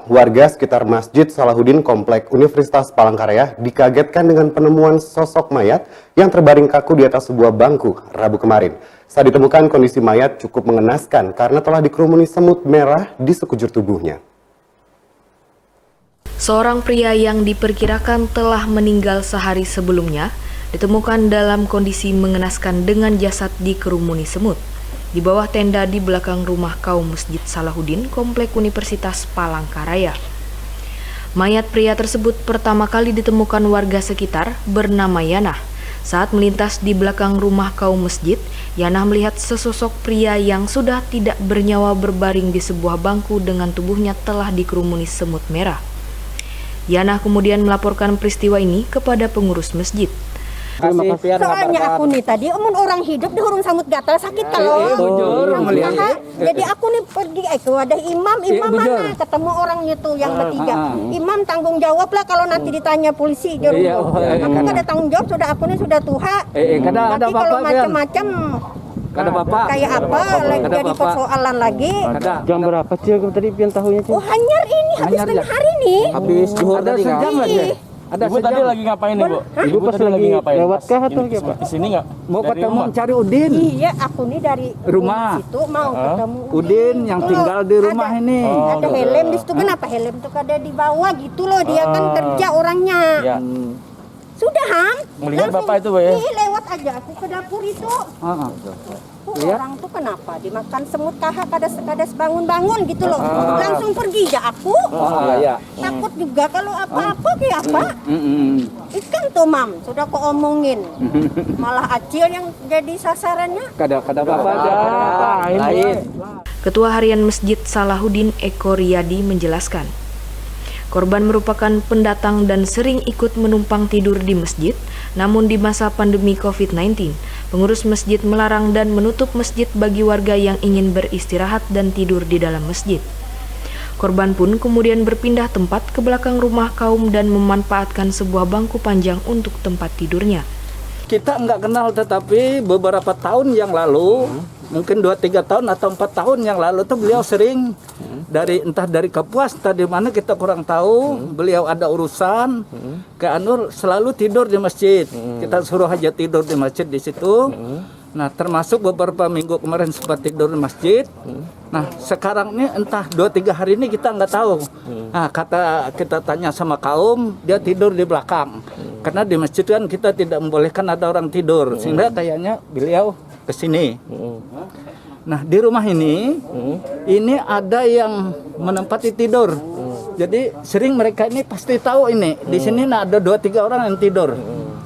Warga sekitar Masjid Salahuddin Komplek Universitas Palangkaraya dikagetkan dengan penemuan sosok mayat yang terbaring kaku di atas sebuah bangku Rabu kemarin. Saat ditemukan, kondisi mayat cukup mengenaskan karena telah dikerumuni semut merah di sekujur tubuhnya. Seorang pria yang diperkirakan telah meninggal sehari sebelumnya ditemukan dalam kondisi mengenaskan dengan jasad dikerumuni semut di bawah tenda di belakang rumah kaum Masjid Salahuddin Komplek Universitas Palangkaraya. Mayat pria tersebut pertama kali ditemukan warga sekitar bernama Yanah. Saat melintas di belakang rumah kaum masjid, Yanah melihat sesosok pria yang sudah tidak bernyawa berbaring di sebuah bangku dengan tubuhnya telah dikerumuni semut merah. Yanah kemudian melaporkan peristiwa ini kepada pengurus masjid. Soalnya aku nih tadi orang hidup di hurung samut gatal sakit kalau jadi aku nih pergi itu ada imam mana ketemu orangnya tuh yang bertiga. Imam tanggung jawab lah kalau nanti ditanya polisi di rumah. Aku ada tanggung jawab, sudah aku nih sudah tua. Nanti kalau macam-macam kayak apa jadi persoalan lagi. Jam berapa sih tadi pian tahunya? Oh hanyar ini habis tengah hari nih. Habis zuhur tadi sejam aja. Ada Ibu tadi lagi ngapain nih, Bu? Ibu pas lagi ngapain? Lewatkah atau apa? Di sini nggak? Mau ketemu cari Udin. Iya, aku nih dari rumah situ mau ketemu Udin yang tinggal di rumah ini. Ada helm di situ, kenapa helm tuh ada di bawah gitu loh, dia kan kerja orangnya. Ya. Sudah Melihat Bapak itu, Bu ya? Lewat aja aku ke dapur itu. Orang tuh kenapa dimakan semut kahak kadas bangun-bangun gitu loh. Langsung pergi aja aku. Takut juga kalau apa-apa kayak apa. Ikan tuh Mam, sudah kok omongin. Malah Acil yang jadi sasarannya. Kada Bapak lain. Ketua Harian Masjid Salahuddin Eko Riyadi menjelaskan, korban merupakan pendatang dan sering ikut menumpang tidur di masjid, namun di masa pandemi COVID-19, pengurus masjid melarang dan menutup masjid bagi warga yang ingin beristirahat dan tidur di dalam masjid. Korban pun kemudian berpindah tempat ke belakang rumah kaum dan memanfaatkan sebuah bangku panjang untuk tempat tidurnya. Kita nggak kenal, tetapi beberapa tahun yang lalu, mungkin 2-3 tahun atau 4 tahun yang lalu tuh beliau sering entah dari Kapuas, entah di mana kita kurang tahu, beliau ada urusan ke Anur, selalu tidur di masjid. Kita suruh aja tidur di masjid di situ. Nah, termasuk beberapa minggu kemarin sempat tidur di masjid. Nah, sekarang ini entah 2-3 hari ini kita nggak tahu. Nah, kita tanya sama kaum, dia tidur di belakang. Karena di masjid kan kita tidak membolehkan ada orang tidur, sehingga kayaknya beliau ke sini. Nah, di rumah ini ada yang menempati tidur. Jadi sering mereka ini pasti tahu ini. Di sini ada 2-3 orang yang tidur.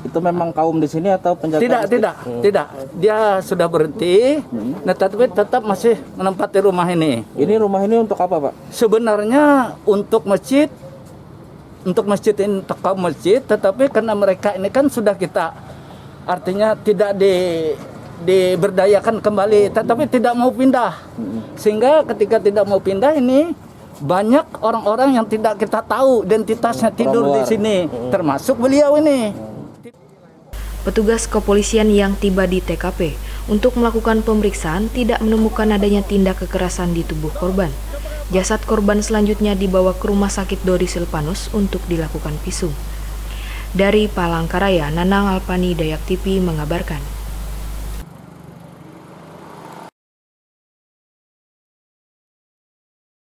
Itu memang kaum di sini atau penjaga? Tidak. Dia sudah berhenti, nah, tapi tetap masih menempati rumah ini. Ini rumah ini untuk apa, Pak? Sebenarnya untuk masjid ini untuk kaum masjid, tetapi karena mereka ini kan sudah kita artinya tidak diberdayakan kembali, tetapi tidak mau pindah. Sehingga ketika tidak mau pindah ini banyak orang-orang yang tidak kita tahu identitasnya tidur di sini, termasuk beliau ini. Petugas kepolisian yang tiba di TKP untuk melakukan pemeriksaan tidak menemukan adanya tindak kekerasan di tubuh korban. Jasad korban selanjutnya dibawa ke Rumah Sakit Dori Silpanus untuk dilakukan visum. Dari Palangkaraya, Nanang Alpani, Dayak TV mengabarkan.